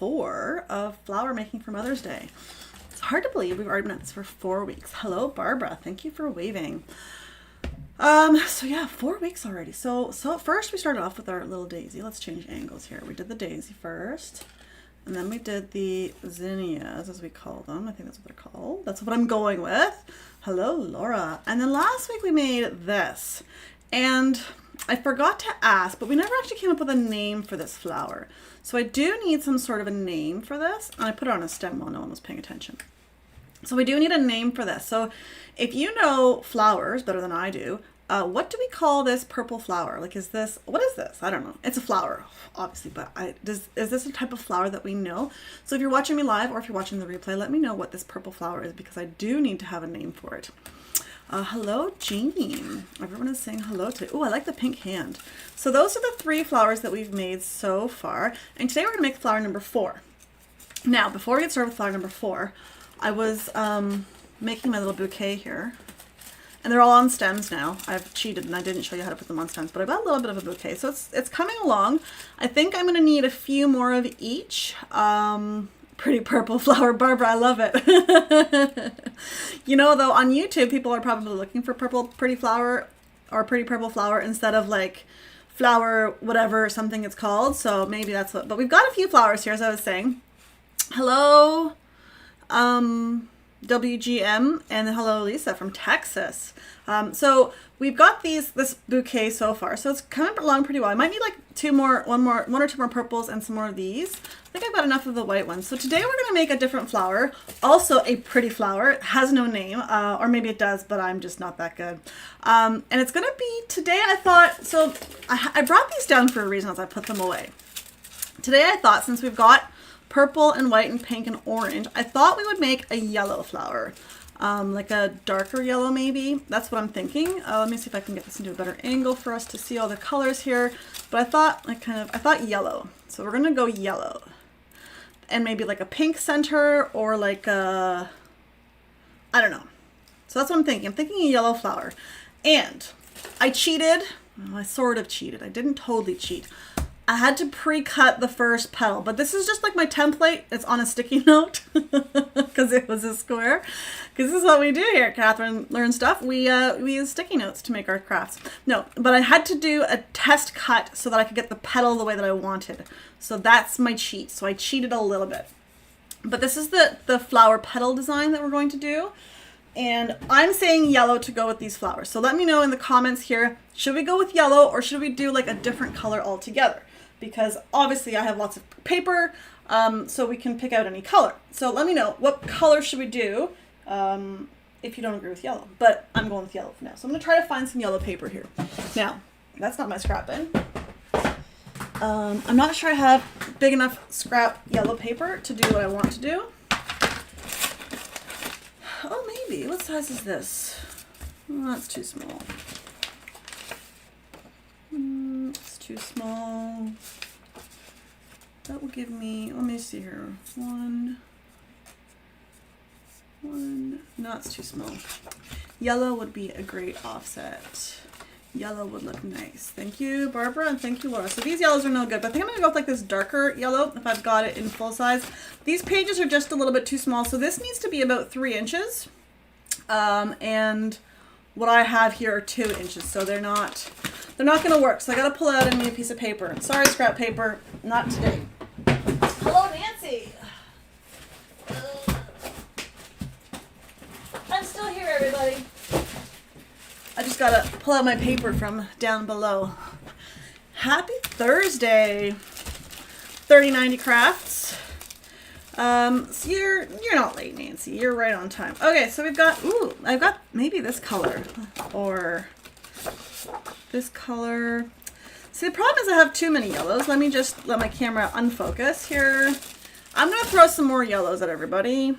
4 of flower making for Mother's Day. It's hard to believe we've already been at this for 4 weeks. Hello, Barbara. Thank you for waving. So yeah, 4 weeks already. So first we started off with our little daisy. Let's change angles here. We did the daisy first, and then we did the zinnias, as we call them. I think that's what they're called. That's what I'm going with. Hello, Laura. And then last week we made this, and I forgot to ask, but we never actually came up with a name for this flower. So I do need some sort of a name for this, and I put it on a stem while no one was paying attention. So we do need a name for this. So if you know flowers better than I do, what do we call this purple flower? Like, is this, what is this? I don't know. It's a flower, obviously, but is this a type of flower that we know? So if you're watching me live or if you're watching the replay, let me know what this purple flower is, because I do need to have a name for it. Hello, Jean. Everyone is saying hello to, oh, I like the pink hand. So those are the 3 flowers that we've made so far. And today we're gonna make flower number 4. Now, before we get started with flower number 4, I was making my little bouquet here, and they're all on stems now. I've cheated and I didn't show you how to put them on stems, but I've got a little bit of a bouquet, so it's coming along. I think I'm gonna need a few more of each. Pretty purple flower, Barbara, I love it. You know, though, on YouTube, people are probably looking for pretty flower or pretty purple flower instead of like flower whatever something it's called. So maybe that's what, but we've got a few flowers here, as I was saying. Hello, WGM, and hello, Lisa from Texas. So we've got this bouquet so far, so it's coming along pretty well. I might need like one or two more purples and some more of these. I think I've got enough of the white ones. So today we're going to make a different flower, also a pretty flower. It has no name, or maybe it does, but I'm just not that good. And it's going to be, today I thought, so I brought these down for a reason as I put them away. Today I thought, since we've got purple and white and pink and orange, I thought we would make a yellow flower, like a darker yellow maybe. That's what I'm thinking. Let me see if I can get this into a better angle for us to see all the colors here. But I thought I thought yellow. So we're gonna go yellow, and maybe like a pink center or like a, I don't know. So that's what I'm thinking. I'm thinking a yellow flower, and I cheated. Well, I sort of cheated. I didn't totally cheat. I had to pre-cut the first petal, but this is just like my template. It's on a sticky note because it was a square. Because this is what we do here at Katherine Learn Stuff. We use sticky notes to make our crafts. No, but I had to do a test cut so that I could get the petal the way that I wanted. So that's my cheat. So I cheated a little bit. But this is the flower petal design that we're going to do. And I'm saying yellow to go with these flowers. So let me know in the comments here, should we go with yellow or should we do like a different color altogether? Because obviously I have lots of paper, so we can pick out any color. So let me know, what color should we do if you don't agree with yellow? But I'm going with yellow for now. So I'm going to try to find some yellow paper here. Now, that's not my scrap bin. I'm not sure I have big enough scrap yellow paper to do what I want to do. Oh, maybe. What size is this? Oh, that's too small. It's too small. That will give me, let me see here. One. No, it's too small. Yellow would be a great offset. Yellow would look nice. Thank you, Barbara, and thank you, Laura. So these yellows are no good, but I think I'm gonna go with like this darker yellow if I've got it in full size. These pages are just a little bit too small, so this needs to be about 3 inches. And what I have here are 2 inches, so they're not gonna work. So I gotta pull out a new piece of paper. Sorry, scrap paper, not today. Hello, Nancy. I'm still here, everybody. I just gotta pull out my paper from down below. Happy Thursday, 3090 Crafts. So you're not late, Nancy. You're right on time. Okay, so we've got, ooh, I've got maybe this color or this color. See, the problem is I have too many yellows. Let me just let my camera unfocus here. I'm gonna throw some more yellows at everybody.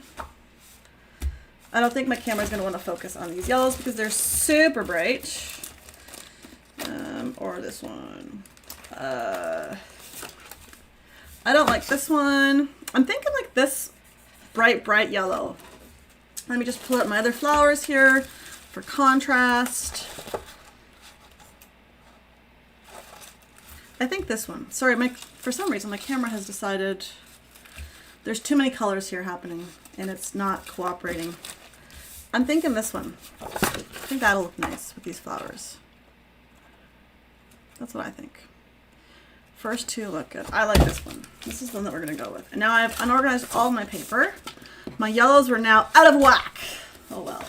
I don't think my camera's gonna want to focus on these yellows because they're super bright. Or this one. I don't like this one. I'm thinking like this bright yellow. Let me just pull out my other flowers here for contrast. I think this one. Sorry, for some reason my camera has decided There's too many colors here happening and it's not cooperating. I'm thinking this one. I think that'll look nice with these flowers. That's what I think. First two look good. I like this one. This is the one that we're going to go with. And now I've unorganized all my paper. My yellows were now out of whack. Oh well.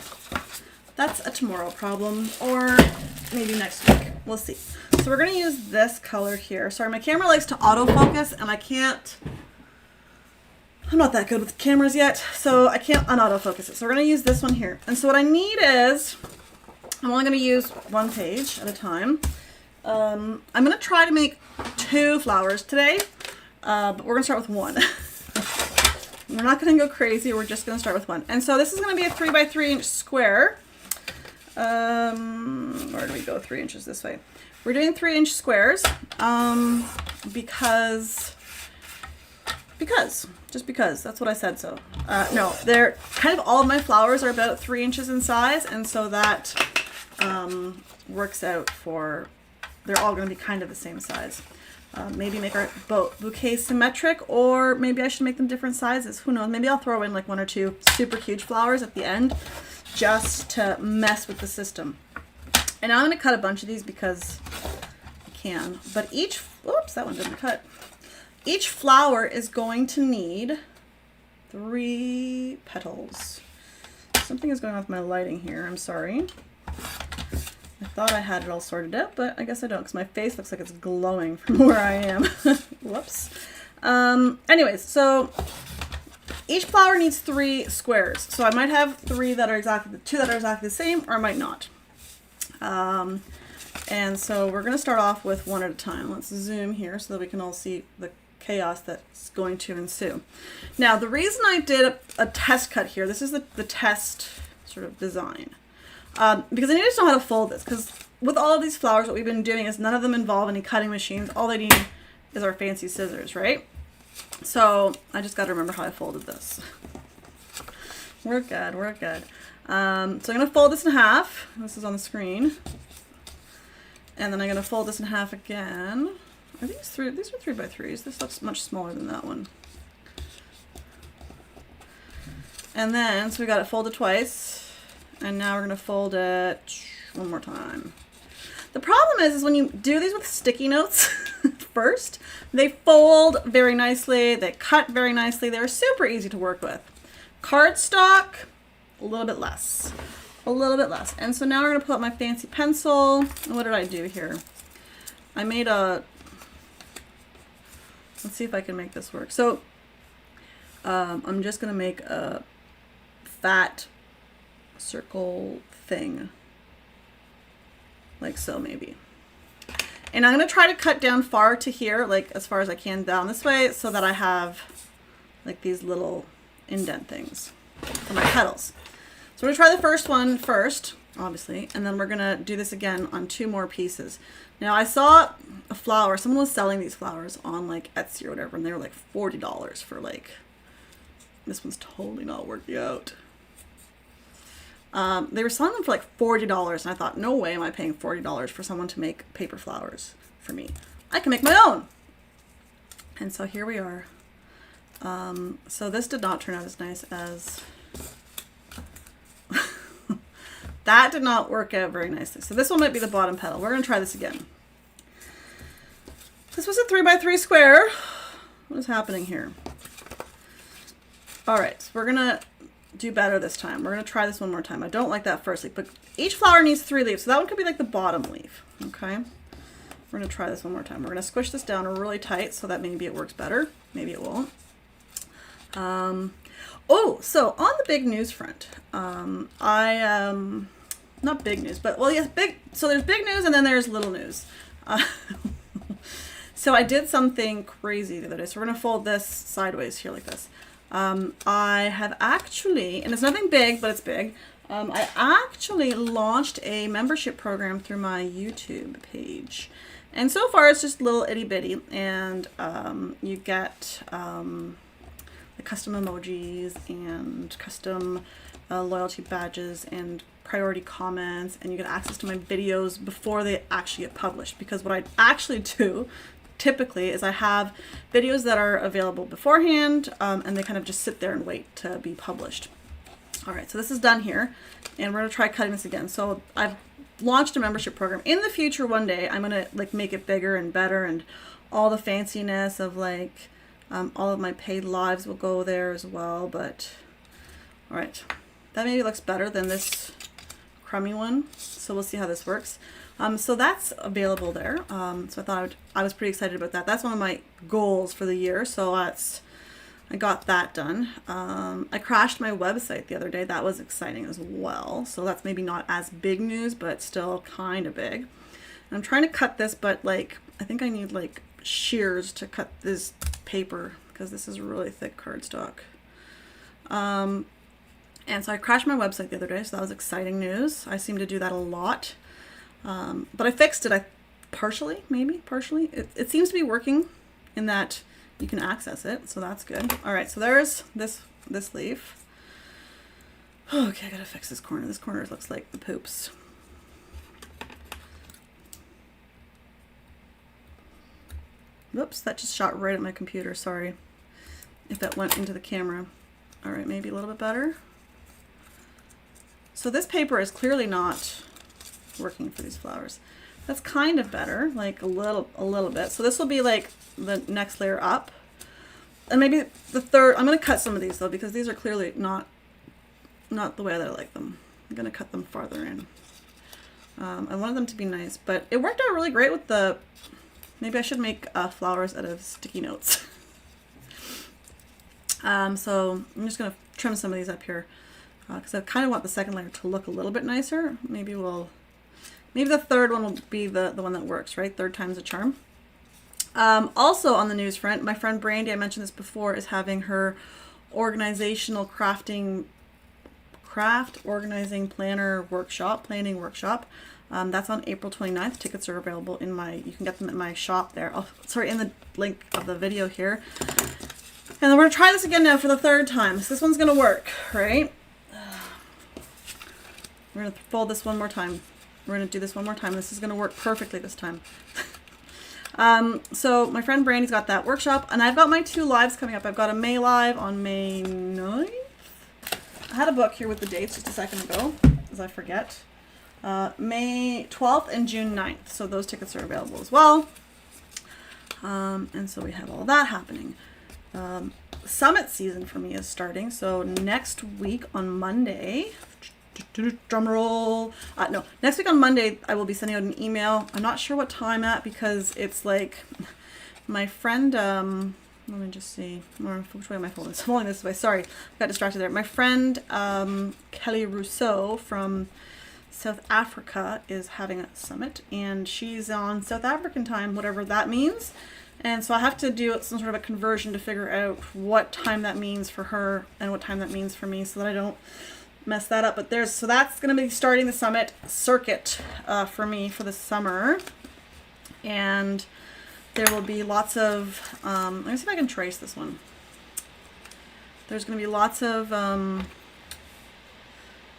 That's a tomorrow problem, or maybe next week. We'll see. So we're going to use this color here. Sorry, my camera likes to autofocus and I can't. I'm not that good with cameras yet, so I can't un-autofocus it. So we're going to use this one here. And so what I need is, I'm only going to use one page at a time. I'm going to try to make 2 flowers today, but we're going to start with 1. We're not going to go crazy. We're just going to start with 1. And so this is going to be a 3 by 3 inch square. Where do we go 3 inches this way? We're doing 3 inch squares just because that's what I said. So no, they're kind of all of my flowers are about 3 inches in size, and so that works out for, they're all going to be kind of the same size. Maybe make our bouquet symmetric, or maybe I should make them different sizes. Who knows? Maybe I'll throw in like 1 or 2 super huge flowers at the end just to mess with the system. And now I'm going to cut a bunch of these because I can. But each, whoops, that one didn't cut. Each flower is going to need 3 petals. Something is going on with my lighting here. I'm sorry. I thought I had it all sorted out, but I guess I don't because my face looks like it's glowing from where I am. Whoops. Anyways, so each flower needs 3 squares. So I might have 2 that are exactly the same, or I might not. And so we're going to start off with 1 at a time. Let's zoom here so that we can all see the chaos that's going to ensue. Now, the reason I did a test cut here, this is the test sort of design, because I need to know how to fold this, because with all of these flowers, what we've been doing is none of them involve any cutting machines. All they need is our fancy scissors, right? So I just got to remember how I folded this. We're good, we're good. So I'm going to fold this in half. This is on the screen. And then I'm going to fold this in half again. Are these 3? These are 3 by 3s. This looks much smaller than that one. And then, so we got it folded twice. And now we're going to fold it 1 more time. The problem is when you do these with sticky notes first, they fold very nicely. They cut very nicely. They're super easy to work with. Cardstock, a little bit less. A little bit less. And so now we're going to pull out my fancy pencil. And what did I do here? I made a, let's see if I can make this work. So I'm just going to make a fat circle thing. Like so maybe. And I'm going to try to cut down far to here, like as far as I can down this way, so that I have like these little indent things for my petals. So we're going to try the first one first, obviously, and then we're going to do this again on 2 more pieces. Now I saw a flower, someone was selling these flowers on like Etsy or whatever, and they were like $40 for like, this one's totally not working out. They were selling them for like $40, and I thought, no way am I paying $40 for someone to make paper flowers for me. I can make my own. And so here we are. So this did not turn out as nice as... That did not work out very nicely. So this one might be the bottom petal. We're going to try this again. This was a 3 by 3 square. What is happening here? All right, so we're going to do better this time. We're going to try this 1 more time. I don't like that first leaf, but each flower needs 3 leaves. So that one could be like the bottom leaf. Okay. We're going to try this 1 more time. We're going to squish this down really tight so that maybe it works better. Maybe it won't. Oh, so on the big news front, not big news, but well, yes, big. So there's big news and then there's little news. So I did something crazy the other day. So we're going to fold this sideways here like this. I have actually, and it's nothing big, but it's big. I actually launched a membership program through my YouTube page. And so far it's just little itty bitty, and you get the custom emojis and custom loyalty badges and priority comments, and you get access to my videos before they actually get published. Because what I actually do typically is I have videos that are available beforehand, and they kind of just sit there and wait to be published. All right, so this is done here, and we're gonna try cutting this again. So I've launched a membership program. In the future, one day, I'm gonna like make it bigger and better, and all the fanciness of like all of my paid lives will go there as well. But all right, that maybe looks better than this crummy one. So we'll see how this works. So that's available there. So I thought I was pretty excited about that. That's one of my goals for the year. So I got that done. I crashed my website the other day. That was exciting as well. So that's maybe not as big news, but still kind of big. And I'm trying to cut this, but like, I think I need like shears to cut this paper because this is really thick cardstock. And so I crashed my website the other day. So that was exciting news. I seem to do that a lot. But I fixed it. Partially. It seems to be working in that you can access it, so that's good. All right, so there's this leaf. Okay, I gotta fix this corner. This corner looks like the poops. Whoops, that just shot right at my computer. Sorry if that went into the camera. All right, maybe a little bit better. So this paper is clearly not working for these flowers. That's kind of better, like a little bit. So this will be like the next layer up. And maybe the third, I'm gonna cut some of these though, because these are clearly not the way that I like them. I'm gonna cut them farther in. I wanted them to be nice, but it worked out really great with the, maybe I should make flowers out of sticky notes. So I'm just gonna trim some of these up here because I kind of want the second layer to look a little bit nicer. Maybe the third one will be the one that works, right? Third time's a charm. Also on the news front, my friend Brandy, I mentioned this before, is having her organizational craft organizing planning workshop. That's on April 29th. Tickets are available you can get them at my shop there. In the link of the video here. And then we're gonna try this again now for the third time. So this one's gonna work, right? We're gonna fold this one more time. We're gonna do this one more time. This is gonna work perfectly this time. So my friend Brandy's got that workshop, and I've got my 2 lives coming up. I've got a May live on May 9th. I had a book here with the dates just a second ago, as I forget. May 12th and June 9th. So those tickets are available as well. And so we have all that happening. Summit season for me is starting. So next week on Monday, drum roll. No, next week on Monday, I will be sending out an email. I'm not sure what time at because it's like my friend, let me just see. Which way am I folding? I'm folding this way. Sorry, I got distracted there. My friend Kelly Rousseau from South Africa is having a summit, and she's on South African time, whatever that means. And so I have to do some sort of a conversion to figure out what time that means for her and what time that means for me so that I don't mess that up. But so that's going to be starting the summit circuit for me for the summer. And there will be lots of, let me see if I can trace this one. There's going to be lots of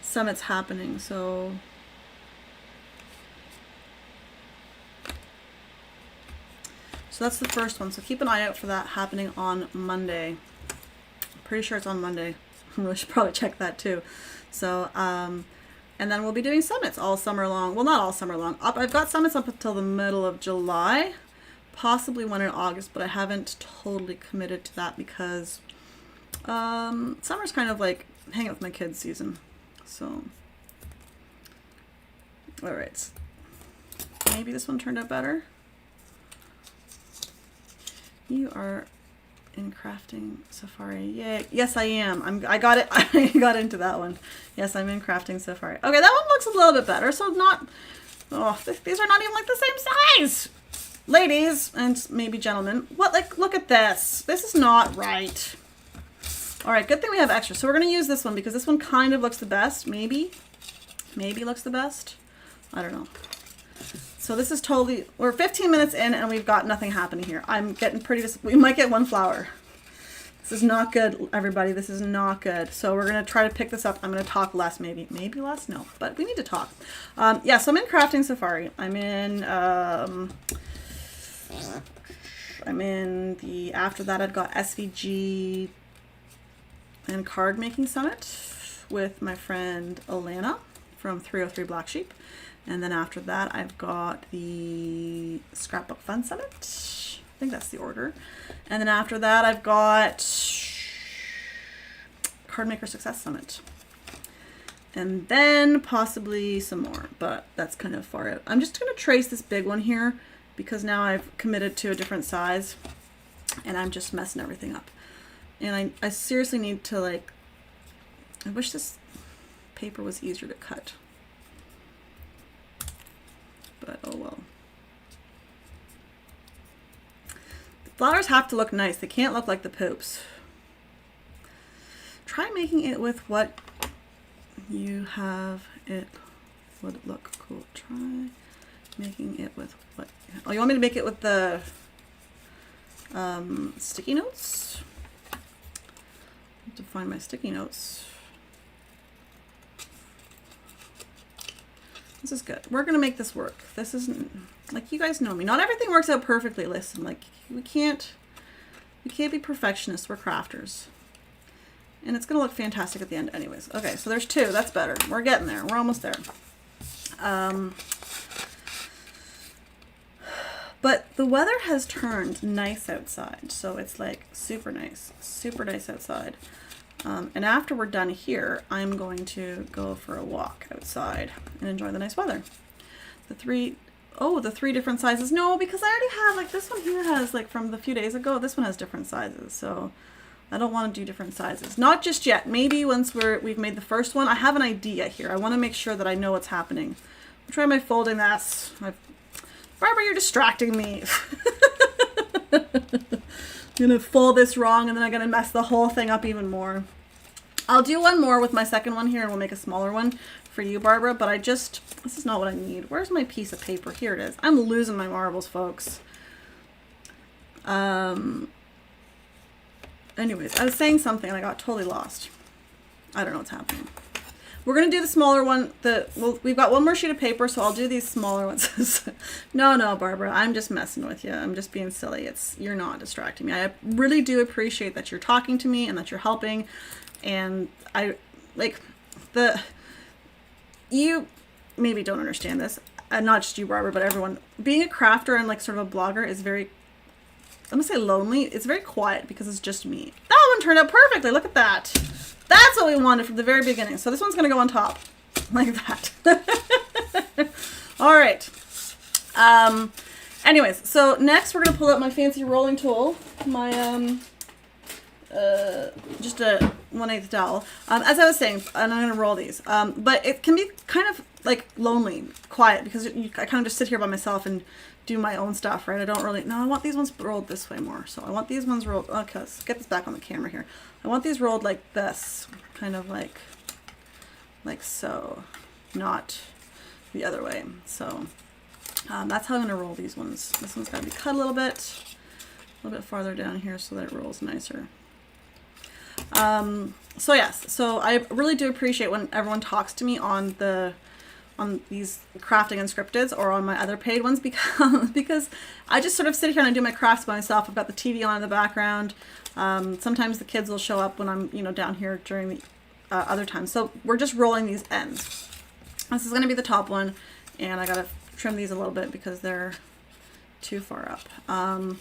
summits happening. So that's the first one. So keep an eye out for that happening on Monday. I'm pretty sure it's on Monday. I should probably check that too. So, and then we'll be doing summits all summer long. Well, not all summer long. I've got summits up until the middle of July, possibly one in August, but I haven't totally committed to that because summer's kind of like hang out with my kids season. So, all right. Maybe this one turned out better. You are in Crafting Safari. Yay. Yes, I am. I got it. I got into that one. Yes, I'm in Crafting Safari. Okay, that one looks a little bit better. So these are not even like the same size. Ladies and maybe gentlemen, look at this. This is not right. All right, good thing we have extra. So we're going to use this one because this one kind of looks the best. Maybe looks the best. I don't know. So this is we're 15 minutes in and we've got nothing happening here. I'm getting we might get one flower. This is not good, everybody. This is not good. So we're going to try to pick this up. I'm going to talk less, maybe less. No, but we need to talk. Yeah, so I'm in Crafting Safari. I'm in, I'm in the, after that I've got SVG and Card Making Summit with my friend Alana from 303 Black Sheep. And then after that I've got the Scrapbook Fun Summit. I think that's the order. And then after that I've got Card Maker Success Summit. And then possibly some more, but that's kind of far out. I'm just going to trace this big one here because now I've committed to a different size and I'm just messing everything up. And I seriously need to, like, I wish this paper was easier to cut. But oh well. The flowers have to look nice. They can't look like the poops. Try making it with what you have. It would look cool. Try making it with what? Oh, you want me to make it with the sticky notes? I have to find my sticky notes. This is good. We're gonna make this work. This isn't, like, you guys know me. Not everything works out perfectly. Listen, like, we can't be perfectionists. We're crafters. And it's gonna look fantastic at the end anyways. Okay, so there's two. That's better. We're getting there. We're almost there. But the weather has turned nice outside. So it's like super nice outside. And after we're done here, I'm going to go for a walk outside and enjoy the nice weather. The three different sizes. No, because I already have, like, this one here has, like, from the few days ago, this one has different sizes. So I don't want to do different sizes. Not just yet. Maybe once we've made the first one. I have an idea here. I want to make sure that I know what's happening. I'll try my folding this. Barbara, you're distracting me. I'm going to fold this wrong and then I'm going to mess the whole thing up even more. I'll do one more with my second one here and we'll make a smaller one for you, Barbara, but this is not what I need. Where's my piece of paper? Here it is. I'm losing my marbles, folks. Anyways, I was saying something and I got totally lost. I don't know what's happening. We're going to do the smaller one. We've got one more sheet of paper, so I'll do these smaller ones. No, Barbara, I'm just messing with you. I'm just being silly. You're not distracting me. I really do appreciate that you're talking to me and that you're helping. And you maybe don't understand this. Not just you, Barbara, but everyone. Being a crafter and, like, sort of a blogger is very, I'm going to say lonely. It's very quiet because it's just me. That one turned out perfectly. Look at that. That's what we wanted from the very beginning. So this one's going to go on top like that. All right. Anyways, so next we're going to pull out my fancy rolling tool, my just a 1/8 dowel. As I was saying, and I'm going to roll these. But it can be kind of, like, lonely, quiet, because I kind of just sit here by myself and do my own stuff, right? I don't really, no, I want these ones rolled this way more. So I want these ones rolled, okay, let's get this back on the camera here. I want these rolled like this, kind of like so, not the other way. So that's how I'm gonna roll these ones. This one's gotta be cut a little bit farther down here so that it rolls nicer. So yes, so I really do appreciate when everyone talks to me on these crafting unscripteds or on my other paid ones because I just sort of sit here and I do my crafts by myself. I've got the TV on in the background. Sometimes the kids will show up when I'm, down here during the other times. So we're just rolling these ends. This is going to be the top one, and I got to trim these a little bit because they're too far up.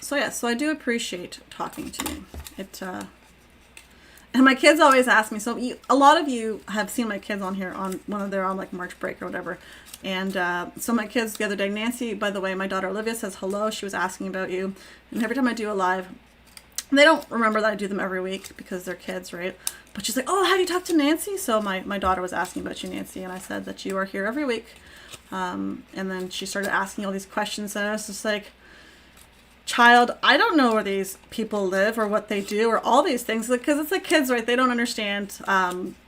So yeah, so I do appreciate talking to me. And my kids always ask me, so a lot of you have seen my kids on here on they're on, like, March break or whatever. And so my kids the other day, Nancy, by the way, my daughter Olivia, says hello. She was asking about you. And every time I do a live, they don't remember that I do them every week because they're kids, right? But she's like, oh, how do you talk to Nancy? So my daughter was asking about you, Nancy, and I said that you are here every week. And then she started asking all these questions, and I was just like, child, I don't know where these people live or what they do or all these things, because it's like kids, right? They don't understand.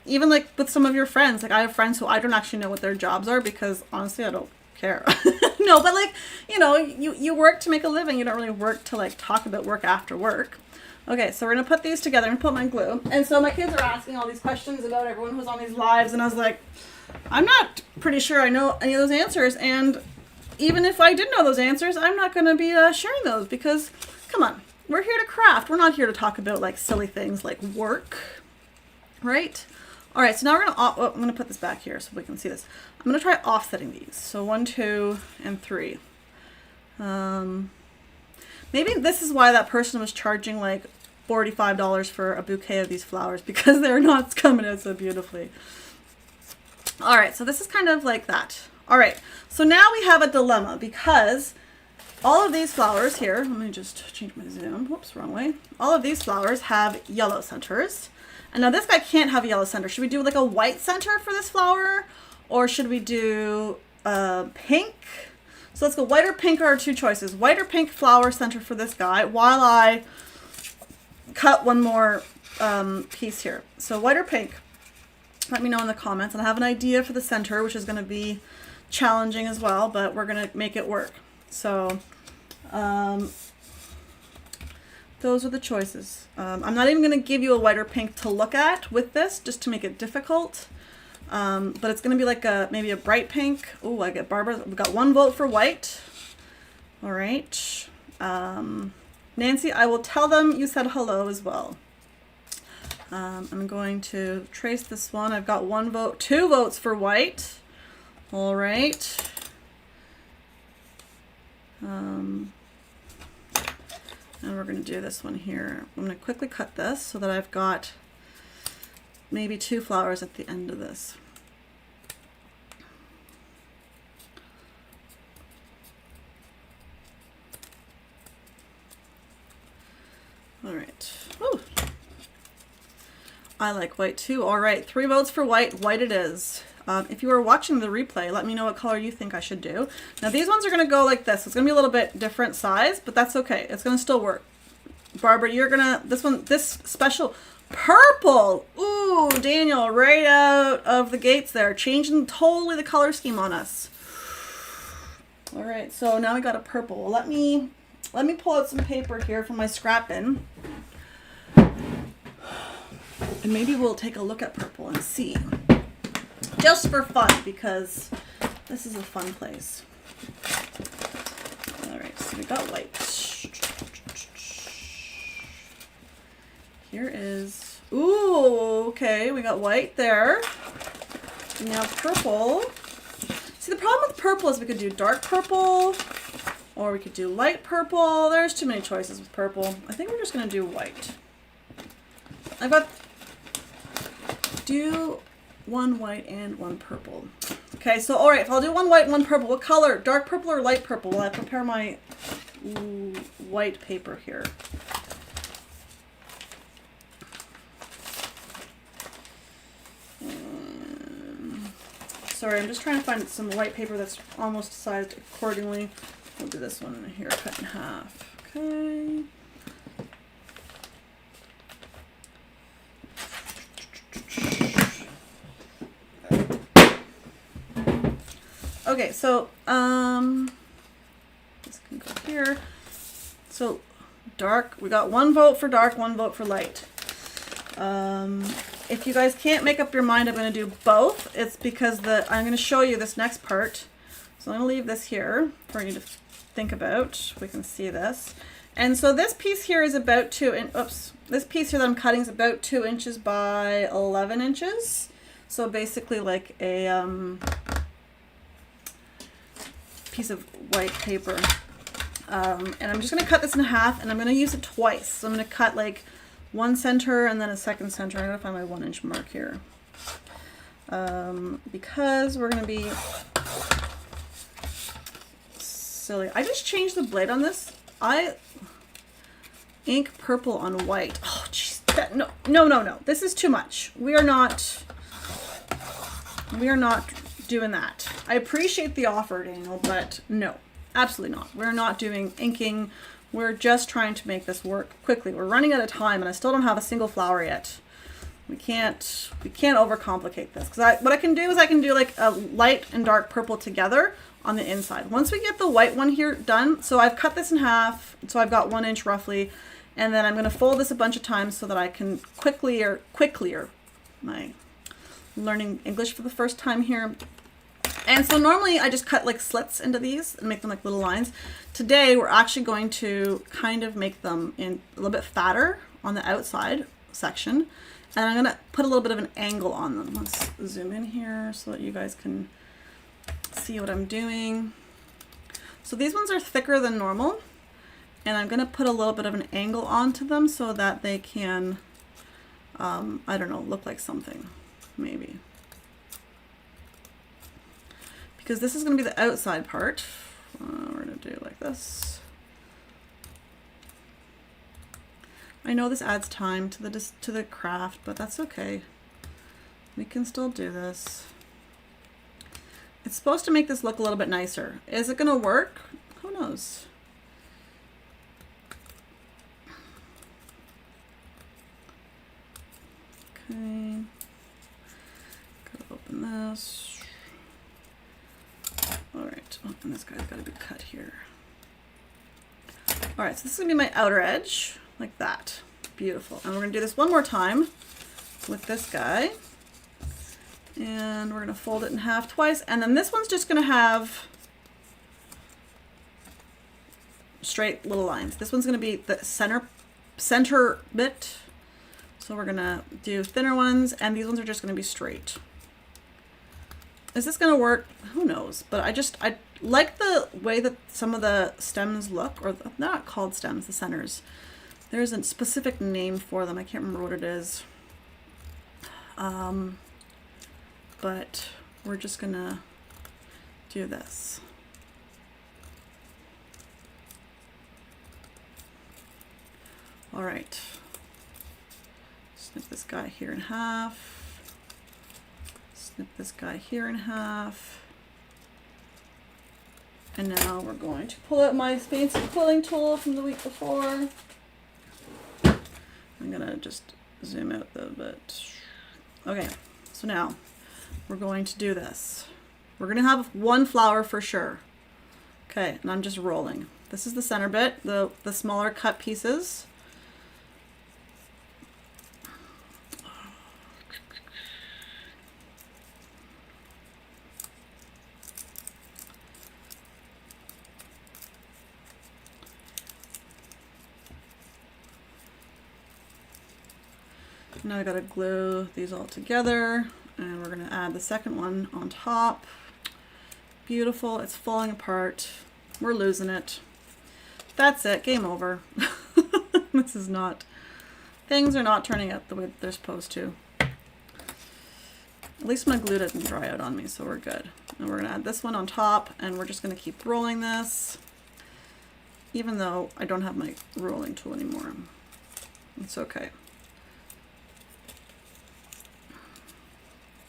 Even like with some of your friends, like I have friends who I don't actually know what their jobs are because honestly, I don't care. No, but like, you work to make a living. You don't really work to, like, talk about work after work. Okay, so we're going to put these together and put my glue. And so my kids are asking all these questions about everyone who's on these lives. And I was like, I'm not pretty sure I know any of those answers. And even if I did know those answers, I'm not going to be sharing those because, come on, we're here to craft. We're not here to talk about like silly things like work, right? All right, so now I'm going to put this back here so we can see this. I'm going to try offsetting these. So 1, 2, and 3. Maybe this is why that person was charging like $45 for a bouquet of these flowers, because they're not coming out so beautifully. All right, so this is kind of like that. All right, so now we have a dilemma because all of these flowers here, let me just change my zoom. Whoops, wrong way. All of these flowers have yellow centers. And now this guy can't have a yellow center. Should we do like a white center for this flower? Or should we do pink? So let's go white or pink are our two choices. White or pink flower center for this guy while I cut one more piece here. So white or pink? Let me know in the comments. And I have an idea for the center, which is going to be challenging as well, but we're going to make it work. So those are the choices. I'm not even going to give you a white or pink to look at with this, just to make it difficult. But it's going to be like maybe a bright pink. Oh, I get Barbara. We've got 1 vote for white. All right. Nancy, I will tell them you said hello as well. I'm going to trace this one. I've got 1 vote, 2 votes for white. All right. And we're going to do this one here. I'm going to quickly cut this so that I've got maybe 2 flowers at the end of this. All right. Woo. I like white too. All right, 3 votes for white. White it is. If you are watching the replay, let me know what color you think I should do. Now these ones are going to go like this. It's going to be a little bit different size, but that's okay. It's going to still work. Barbara, you're going to, this special purple. Ooh, Daniel, right out of the gates there. Changing totally the color scheme on us. All right, so now we got a purple. Well, let me pull out some paper here from my scrap bin. And maybe we'll take a look at purple and see. Just for fun, because this is a fun place. All right, so we got white. Here is, ooh, okay, we got white there. And now purple. See, the problem with purple is we could do dark purple, or we could do light purple. There's too many choices with purple. I think we're just gonna do white. I've got, do 1 white and 1 purple. Okay, so all right, if I'll do 1 white and 1 purple, what color? Dark purple or light purple? While I prepare my white paper here. Sorry, I'm just trying to find some white paper that's almost sized accordingly. We'll do this one here, cut in half. Okay. Okay, so this can go here. So dark, we got 1 vote for dark, 1 vote for light. If you guys can't make up your mind, I'm going to do both. It's because I'm going to show you this next part. So I'm going to leave this here for you to think about. We can see this. And so this piece here is about 2 inches. Oops. This piece here that I'm cutting is about 2 inches by 11 inches. So basically like a piece of white paper. And I'm just going to cut this in half, and I'm going to use it twice. So I'm going to cut like 1 center and then a 2nd center. I'm going to find my 1 inch mark here. Because we're going to be silly. I just changed the blade on this. I ink purple on white. Oh, jeez. No. This is too much. We are not doing that. I appreciate the offer, Daniel, but no, absolutely not. We're not doing inking. We're just trying to make this work quickly. We're running out of time, and I still don't have a single flower yet. We can't overcomplicate this, because what I can do is I can do like a light and dark purple together on the inside. Once we get the white one here done, so I've cut this in half, so I've got 1 inch roughly, and then I'm going to fold this a bunch of times so that I can quickly, my learning English for the first time here, And so normally I just cut like slits into these and make them like little lines. Today we're actually going to kind of make them in a little bit fatter on the outside section. And I'm gonna put a little bit of an angle on them. Let's zoom in here so that you guys can see what I'm doing. So these ones are thicker than normal. And I'm gonna put a little bit of an angle onto them so that they can, I don't know, look like something, maybe. Because this is going to be the outside part. We're going to do it like this. I know this adds time to the craft, but that's okay. We can still do this. It's supposed to make this look a little bit nicer. Is it going to work? Who knows? Okay. Gotta open this. All right, oh, and this guy's got to be cut here. All right, so this is gonna be my outer edge, like that. Beautiful. And we're gonna do this one more time with this guy. And we're gonna fold it in half twice. And then this one's just gonna have straight little lines. This one's gonna be the center bit. So we're gonna do thinner ones, and these ones are just gonna be straight. Is this gonna work? Who knows? But I like the way that some of the stems look, or they're not called stems, the centers. There's a specific name for them. I can't remember what it is. But we're just gonna do this. All right. Snip this guy here in half. Snip this guy here in half. And now we're going to pull out my fancy quilling tool from the week before. I'm gonna just zoom out a bit. Okay, so now we're going to do this. We're gonna have one flower for sure. Okay, and I'm just rolling. This is the center bit, the smaller cut pieces. Now I gotta glue these all together, and we're gonna add the second one on top. Beautiful, it's falling apart. We're losing it. That's it, game over. This is not, things are not turning out the way they're supposed to. At least my glue doesn't dry out on me, so we're good. And we're gonna add this one on top, and we're just gonna keep rolling this, even though I don't have my rolling tool anymore. It's okay.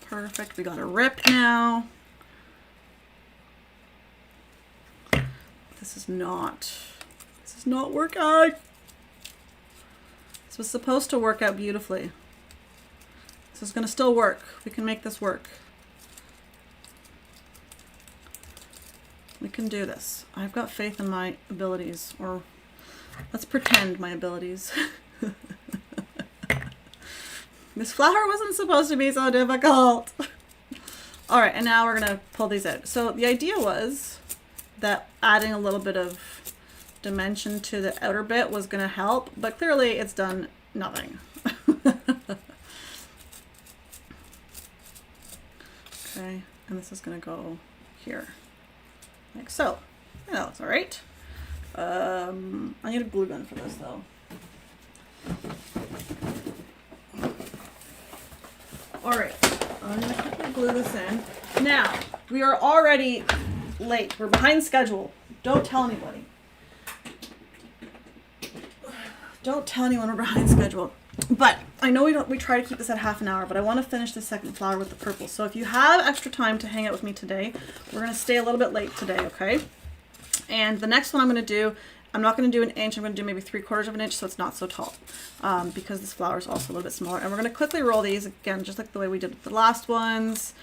Perfect, we got a rip now. This is not working. This was supposed to work out beautifully. This is gonna still work. We can make this work. We can do this. I've got faith in my abilities, or let's pretend my abilities. This flower wasn't supposed to be so difficult. All right, and now we're gonna pull these out. So the idea was that adding a little bit of dimension to the outer bit was gonna help, but clearly it's done nothing. Okay, and this is gonna go here, like so. That looks all right. I need a glue gun for this though. All right, I'm gonna quickly glue this in. Now, we are already late. We're behind schedule. Don't tell anybody. Don't tell anyone we're behind schedule. But I know we try to keep this at half an hour, but I want to finish the second flower with the purple. So if you have extra time to hang out with me today, we're gonna stay a little bit late today, okay? And the next one I'm gonna do, I'm not going to do an inch, I'm going to do maybe 3/4 of an inch so it's not so tall, because this flower is also a little bit smaller. And we're going to quickly roll these again, just like the way we did with the last ones.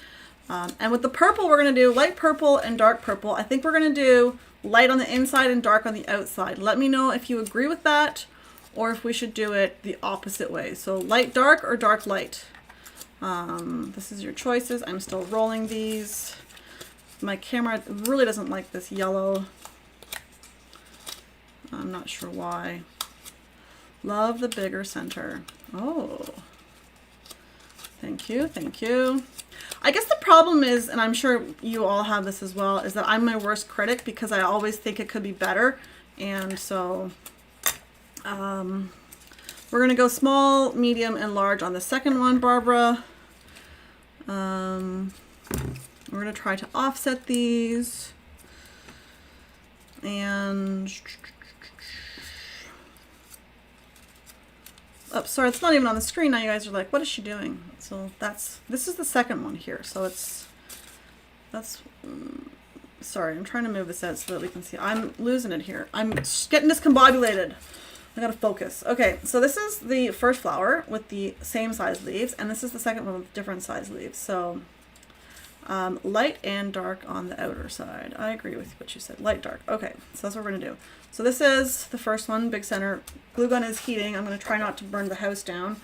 And with the purple, we're going to do light purple and dark purple. I think we're going to do light on the inside and dark on the outside. Let me know if you agree with that, or if we should do it the opposite way. So light dark or dark light. This is your choices. I'm still rolling these. my camera really doesn't like this yellow. I'm not sure why. Love the bigger center. Oh, thank you, thank you. I guess the problem is, and I'm sure you all have this as well, is that I'm my worst critic because I always think it could be better. And so we're going to go small, medium, and large on the second one, Barbara. We're going to try to offset these. And oh, sorry, it's not even on the screen now. You guys are like, what is she doing? So this is the second one here. So sorry, I'm trying to move this out so that we can see. I'm losing it here. I'm getting discombobulated. I gotta focus. Okay, so this is the first flower with the same size leaves, and this is the second one with different size leaves. So light and dark on the outer side. I agree with what you said. Light, dark. Okay, so that's what we're gonna do. So this is the first one, big center. Glue gun is heating. I'm gonna try not to burn the house down.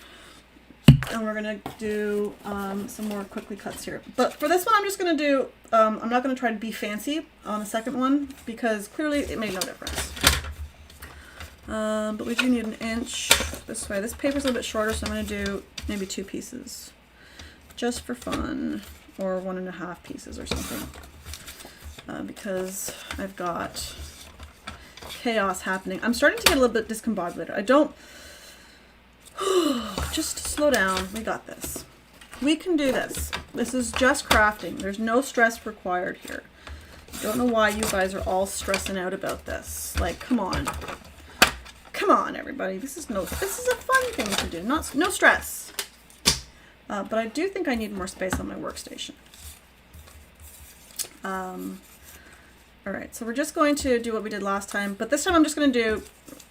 And we're gonna do some more quickly cuts here. But for this one, I'm just gonna do, I'm not gonna try to be fancy on the second one because clearly it made no difference. But we do need an inch this way. This paper's a little bit shorter, so I'm gonna do maybe 2 pieces just for fun, or 1.5 pieces or something. Because I've got chaos happening. I'm starting to get a little bit discombobulated. I don't, just slow down. We got this. We can do this. This is just crafting. There's no stress required here. Don't know why you guys are all stressing out about this. Like, come on. Come on, everybody. This is a fun thing to do. No stress. But I do think I need more space on my workstation. All right, so we're just going to do what we did last time, but this time I'm just going to do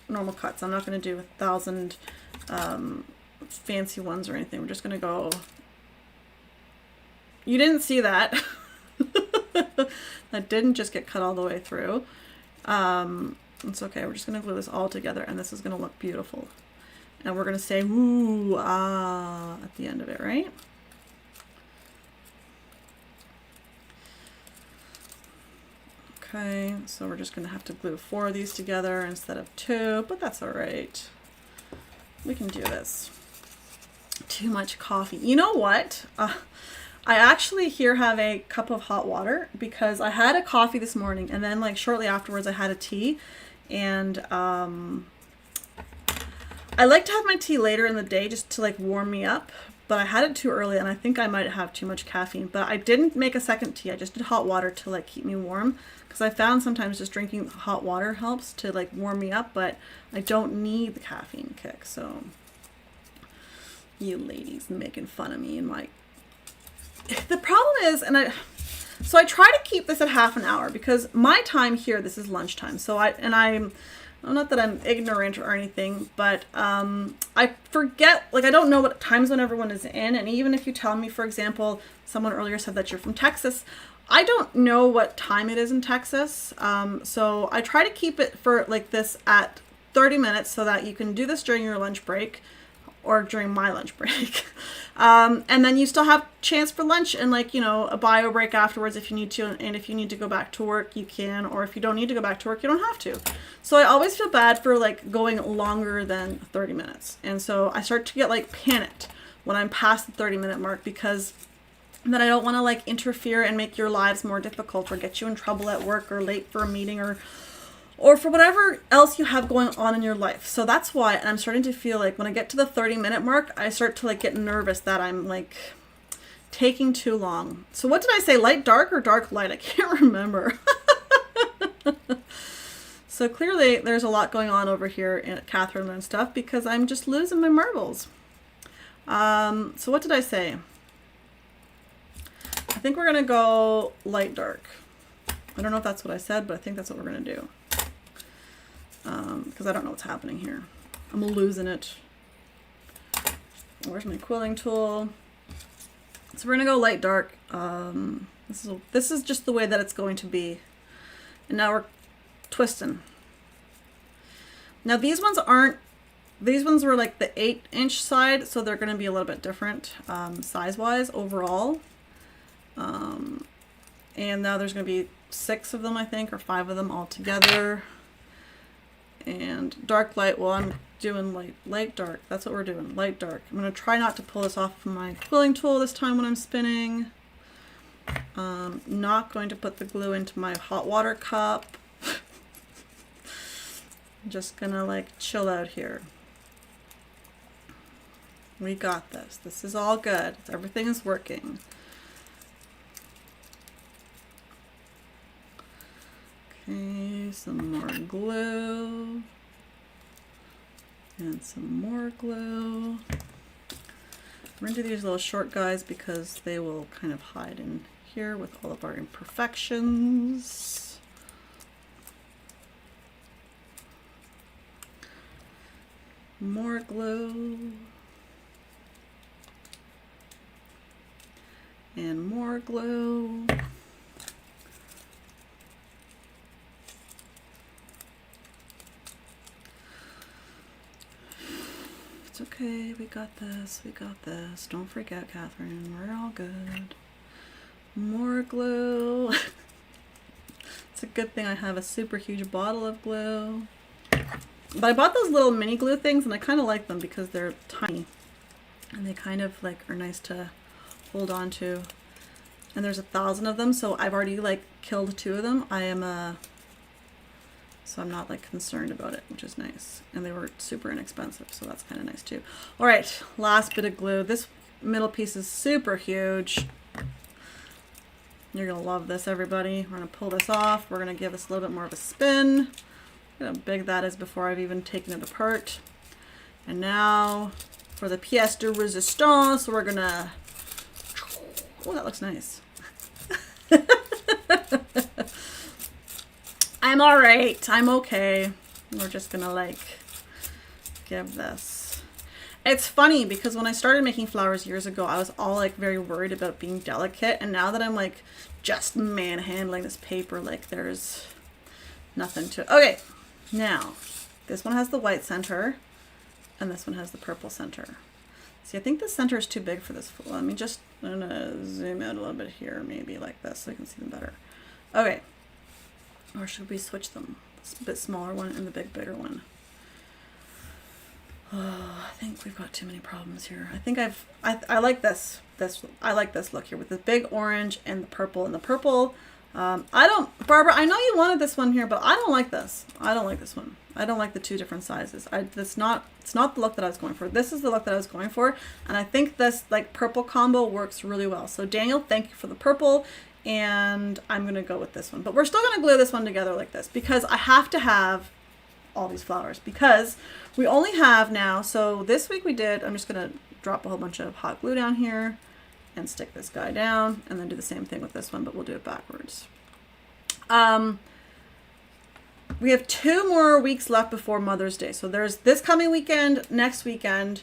normal cuts. I'm not going to do 1,000 fancy ones or anything. We're just going to go. You didn't see that. That didn't just get cut all the way through. It's okay. We're just going to glue this all together, and this is going to look beautiful. And we're going to say woo, ah at the end of it, right? Okay, so we're just going to have to glue 4 of these together instead of 2, but that's all right. We can do this. Too much coffee. You know what? I actually here have a cup of hot water because I had a coffee this morning, and then like shortly afterwards I had a tea, and I like to have my tea later in the day just to like warm me up, but I had it too early and I think I might have too much caffeine. But I didn't make a second tea. I just did hot water to like keep me warm, because I found sometimes just drinking hot water helps to like warm me up, but I don't need the caffeine kick. So you ladies making fun of me and my, the problem is, so I try to keep this at half an hour because my time here, this is lunchtime. So I'm not that I'm ignorant or anything, but I forget, like I don't know what time zone everyone is in. And even if you tell me, for example, someone earlier said that you're from Texas, I don't know what time it is in Texas. So I try to keep it for like this at 30 minutes so that you can do this during your lunch break or during my lunch break. And then you still have chance for lunch and like, you know, a bio break afterwards if you need to. And if you need to go back to work, you can, or if you don't need to go back to work, you don't have to. So I always feel bad for like going longer than 30 minutes. And so I start to get like panicked when I'm past the 30-minute mark, because then I don't want to like interfere and make your lives more difficult or get you in trouble at work or late for a meeting or for whatever else you have going on in your life. So that's why, and I'm starting to feel like when I get to the 30-minute mark, I start to like get nervous that I'm like taking too long. So what did I say? Light, dark, or dark, light? I can't remember. So clearly there's a lot going on over here at Katherine and stuff because I'm just losing my marbles. So what did I say? I think we're going to go light, dark. I don't know if that's what I said, but I think that's what we're going to do. Because I don't know what's happening here. I'm losing it. Where's my quilling tool? So we're going to go light, dark. This is just the way that it's going to be. And now we're twisting. Now these ones were like the 8-inch side, so they're going to be a little bit different size-wise overall. And now there's going to be 6 of them, I think, or 5 of them all together. And dark light, well, I'm doing light dark. That's what we're doing, light dark. I'm going to try not to pull this off of my quilling tool this time when I'm spinning. Not going to put the glue into my hot water cup. I'm just going to like chill out here. We got this. This is all good. Everything is working. Okay, some more glue. And some more glue. We're going to do these little short guys because they will kind of hide in here with all of our imperfections. More glue. And more glue. It's okay, we got this, we got this. Don't freak out, Catherine, we're all good. More glue. It's a good thing I have a super huge bottle of glue. But I bought those little mini glue things and I kind of like them because they're tiny. And they kind of like are nice to hold on to. And there's 1,000 of them, so I've already like killed 2 of them. So I'm not like concerned about it, which is nice. And they were super inexpensive, so that's kind of nice too. All right, last bit of glue. This middle piece is super huge. You're gonna love this, everybody. We're gonna pull this off. We're gonna give this a little bit more of a spin. Look at how big that is before I've even taken it apart. And now for the pièce de résistance, we're gonna, oh, that looks nice. I'm all right. I'm okay. We're just gonna like give this. It's funny because when I started making flowers years ago, I was all like very worried about being delicate. And now that I'm like just manhandling this paper, like there's nothing to it. Okay, now this one has the white center and this one has the purple center. See, I think the center is too big for this. Let me just, I'm gonna zoom out a little bit here, maybe like this so you can see them better. Okay. Or should we switch them? This bit smaller one and the bigger one. Oh, I think we've got too many problems here. I think I like this. I like this look here with the big orange and the purple. And the purple, Barbara, I know you wanted this one here, but I don't like this. I don't like this one. I don't like the 2 different sizes. It's not the look that I was going for. This is the look that I was going for. And I think this like purple combo works really well. So Daniel, thank you for the purple. And I'm going to go with this one. But we're still going to glue this one together like this because I have to have all these flowers because we only have now, so this week we did, I'm just going to drop a whole bunch of hot glue down here and stick this guy down and then do the same thing with this one, but we'll do it backwards. We have 2 more weeks left before Mother's Day. So there's this coming weekend, next weekend,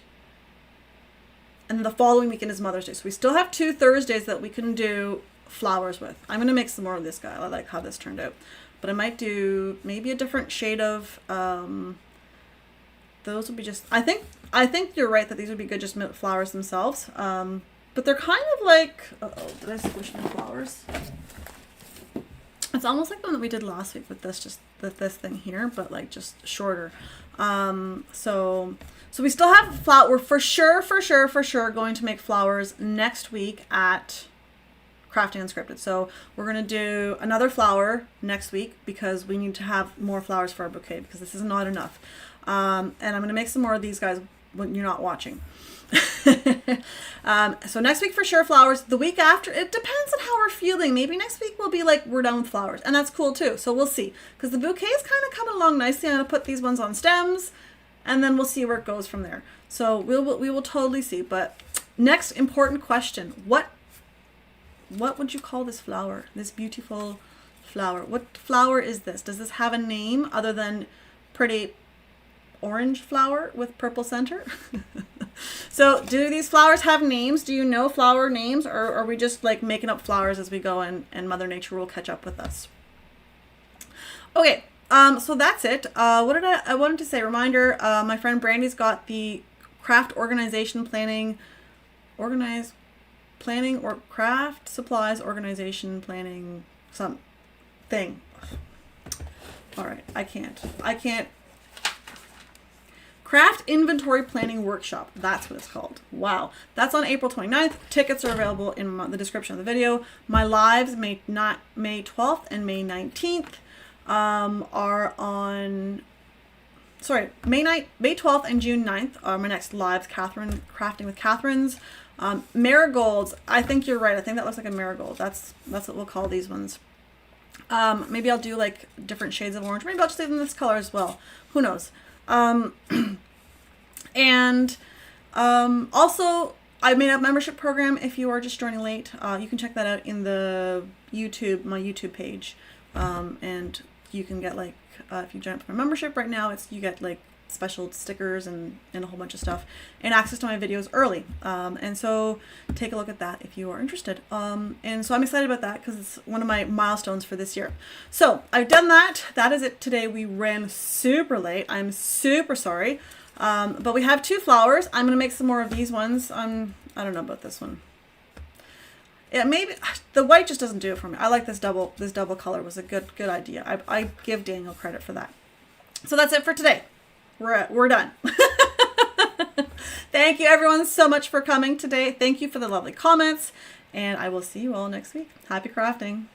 and the following weekend is Mother's Day. So we still have 2 Thursdays that we can do flowers with. I'm going to make some more of this guy. I like how this turned out. But I might do maybe a different shade of, those would be just, I think you're right that these would be good just flowers themselves. But they're kind of like, uh-oh, did I squish my flowers? It's almost like the one that we did last week with this, just this thing here, but like just shorter. So we still have flower. We're for sure going to make flowers next week at Crafting Unscripted. So we're going to do another flower next week because we need to have more flowers for our bouquet because this is not enough. And I'm going to make some more of these guys when you're not watching. So next week for sure flowers. The week after, it depends on how we're feeling. Maybe next week we'll be like, we're done with flowers. And that's cool too. So we'll see. Because the bouquet is kind of coming along nicely. I'm going to put these ones on stems and then we'll see where it goes from there. So we will totally see. But next important question. What would you call this flower? This beautiful flower. What flower is this? Does this have a name other than pretty orange flower with purple center? So do these flowers have names? Do you know flower names, or are we just like making up flowers as we go and Mother Nature will catch up with us? Okay, so that's it. What did I wanted to say, reminder, my friend Brandy's got the craft organization planning, planning or craft supplies organization planning something. All right, I can't. Craft Inventory Planning Workshop. That's what it's called. Wow. That's on April 29th. Tickets are available in the description of the video. My lives, May 12th and May 19th, are on... Sorry, May 12th and June 9th are my next lives. Katherine, Crafting with Katherine's. Marigolds. I think you're right. I think that looks like a marigold. That's what we'll call these ones. Maybe I'll do like different shades of orange. Maybe I'll just leave them this color as well. Who knows? Also, I made a membership program. If you are just joining late, you can check that out in the my YouTube page. And you can get like, if you join up for a membership right now, you get like special stickers and a whole bunch of stuff and access to my videos early. And so take a look at that if you are interested. And so I'm excited about that because it's one of my milestones for this year. So I've done that. That is it today. We ran super late. I'm super sorry. But we have 2 flowers. I'm going to make some more of these ones. I don't know about this one. Yeah, maybe the white just doesn't do it for me. I like this double color was a good idea. I give Daniel credit for that. So that's it for today. We're done. Thank you everyone so much for coming today. Thank you for the lovely comments, and I will see you all next week. Happy crafting.